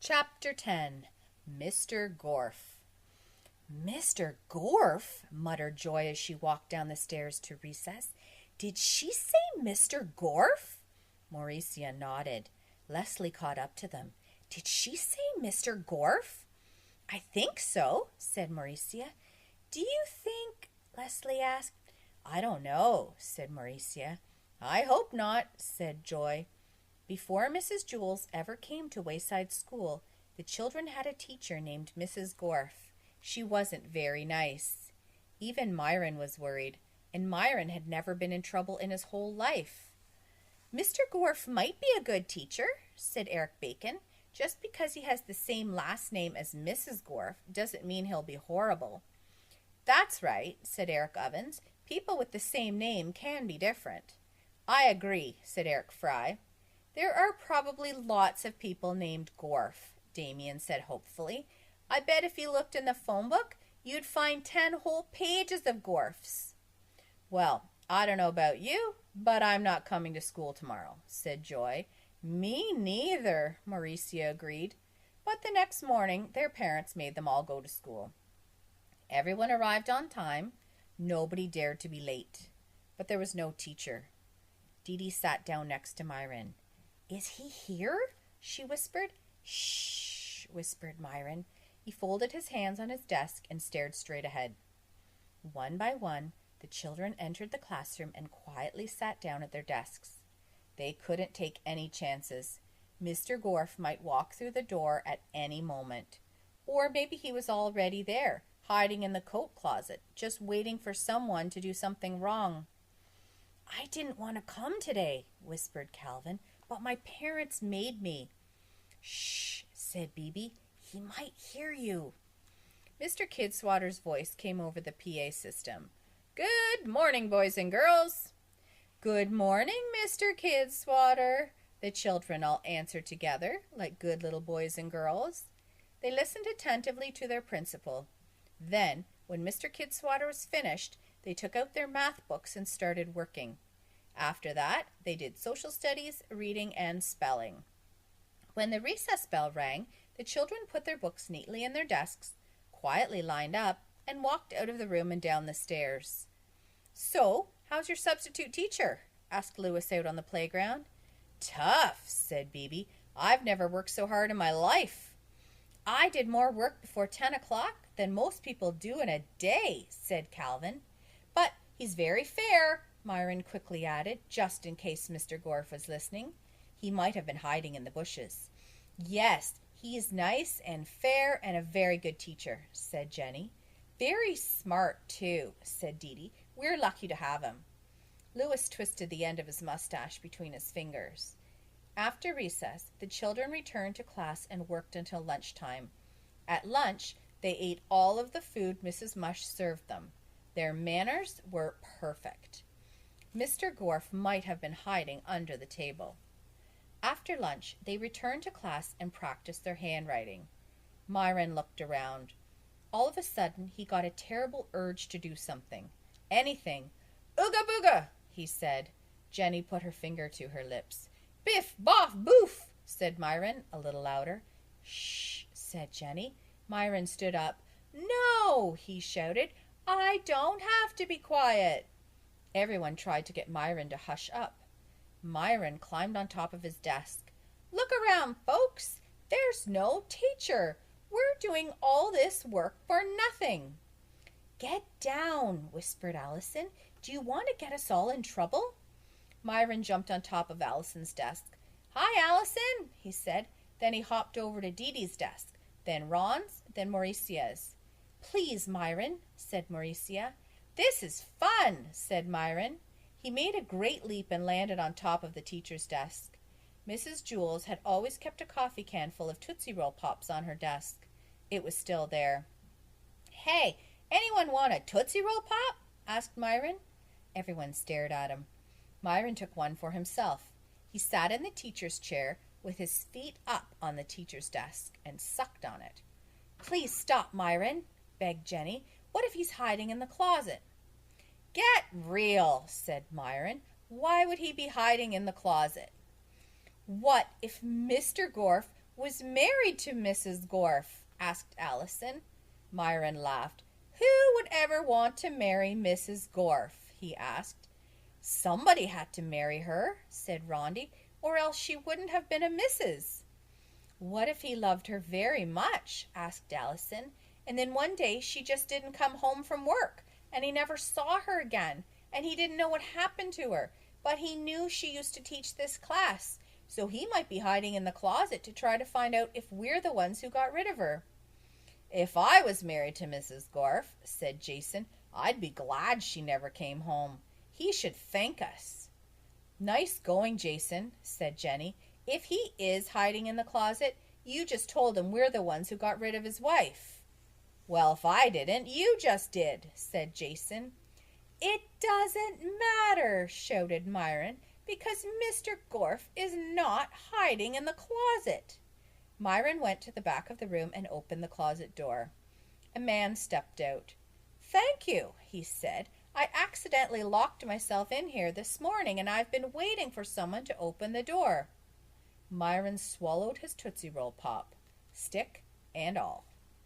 Chapter 10. Mr. Gorf. "Mr. Gorf?" muttered Joy as she walked down the stairs to recess. "Did she say Mr. Gorf?" Mauricia nodded. Leslie caught up to them. "Did she say Mr. Gorf?" "I think so," said Mauricia. "Do you think?" Leslie asked. "I don't know," said Mauricia. "I hope not," said Joy. Before Mrs. Jules ever came to Wayside School, the children had a teacher named Mrs. Gorf. She wasn't very nice. Even Myron was worried, and Myron had never been in trouble in his whole life. "Mr. Gorf might be a good teacher," said Eric Bacon. "Just because he has the same last name as Mrs. Gorf doesn't mean he'll be horrible." "That's right," said Eric Ovens. "People with the same name can be different." "I agree," said Eric Fry. "There are probably lots of people named Gorf," Damien said hopefully. "I bet if you looked in the phone book, you'd find 10 whole pages of Gorfs." "Well, I don't know about you, but I'm not coming to school tomorrow," said Joy. "Me neither," Mauricia agreed. But the next morning, their parents made them all go to school. Everyone arrived on time. Nobody dared to be late. But there was no teacher. Dee Dee sat down next to Myron. "Is he here?" she whispered. "Shh," whispered Myron. He folded his hands on his desk and stared straight ahead. One by one, the children entered the classroom and quietly sat down at their desks. They couldn't take any chances. Mr. Gorf might walk through the door at any moment. Or maybe he was already there, hiding in the coat closet, just waiting for someone to do something wrong. "I didn't want to come today," whispered Calvin, "but my parents made me." "Shh," said Bebe. "He might hear you." Mr. Kidswatter's voice came over the PA system. "Good morning, boys and girls." "Good morning, Mr. Kidswatter," the children all answered together, like good little boys and girls. They listened attentively to their principal. Then, when Mr. Kidswatter was finished, they took out their math books and started working. After that, they did social studies, reading, and spelling. When the recess bell rang, the children put their books neatly in their desks, quietly lined up, and walked out of the room and down the stairs. "So, how's your substitute teacher?" asked Louis out on the playground. "Tough," said Bebe. "I've never worked so hard in my life." "I did more work before 10 o'clock than most people do in a day," said Calvin. "But he's very fair," Myron quickly added, just in case Mr. Gorf was listening. He might have been hiding in the bushes. "Yes, he's nice and fair and a very good teacher," said Jenny. "Very smart, too," said Dee Dee. "We're lucky to have him." Louis twisted the end of his mustache between his fingers. After recess, the children returned to class and worked until lunchtime. At lunch, they ate all of the food Mrs. Mush served them. Their manners were perfect. Mr. Gorf might have been hiding under the table. After lunch, they returned to class and practiced their handwriting. Myron looked around. All of a sudden, he got a terrible urge to do something. Anything. "Ooga booga," he said. Jenny put her finger to her lips. "Biff, boff, boof," said Myron, a little louder. "Shh," said Jenny. Myron stood up. "No," he shouted. "I don't have to be quiet." Everyone tried to get Myron to hush up. Myron climbed on top of his desk. "Look around, folks. There's no teacher. We're doing all this work for nothing." "Get down," whispered Allison. "Do you want to get us all in trouble?" Myron jumped on top of Allison's desk. "Hi, Allison," he said. Then he hopped over to Dee Dee's desk, then Ron's, then Mauricia's. "Please, Myron," said Mauricia. "This is fun," said Myron. He made a great leap and landed on top of the teacher's desk. Mrs. Jules had always kept a coffee can full of Tootsie Roll Pops on her desk. It was still there. "Hey, anyone want a Tootsie Roll Pop?" asked Myron. Everyone stared at him. Myron took one for himself. He sat in the teacher's chair with his feet up on the teacher's desk and sucked on it. "Please stop, Myron," begged Jenny. "What if he's hiding in the closet?" "Get real," said Myron. "Why would he be hiding in the closet?" "What if Mr. Gorf was married to Mrs. Gorf?" asked Allison. Myron laughed. "Who would ever want to marry Mrs. Gorf?" he asked. "Somebody had to marry her," said Rondi, "or else she wouldn't have been a Mrs." "What if he loved her very much?" asked Allison, "and then one day she just didn't come home from work, and he never saw her again, and he didn't know what happened to her, but he knew she used to teach this class, so he might be hiding in the closet to try to find out if we're the ones who got rid of her." "If I was married to Mrs. Gorf," said Jason, "I'd be glad she never came home. He should thank us." "Nice going, Jason," said Jenny. "If he is hiding in the closet, you just told him we're the ones who got rid of his wife." "Well, if I didn't, you just did," said Jason. "It doesn't matter," shouted Myron, "because Mr. Gorf is not hiding in the closet." Myron went to the back of the room and opened the closet door. A man stepped out. "Thank you," he said. "I accidentally locked myself in here this morning, and I've been waiting for someone to open the door." Myron swallowed his Tootsie Roll Pop, stick and all.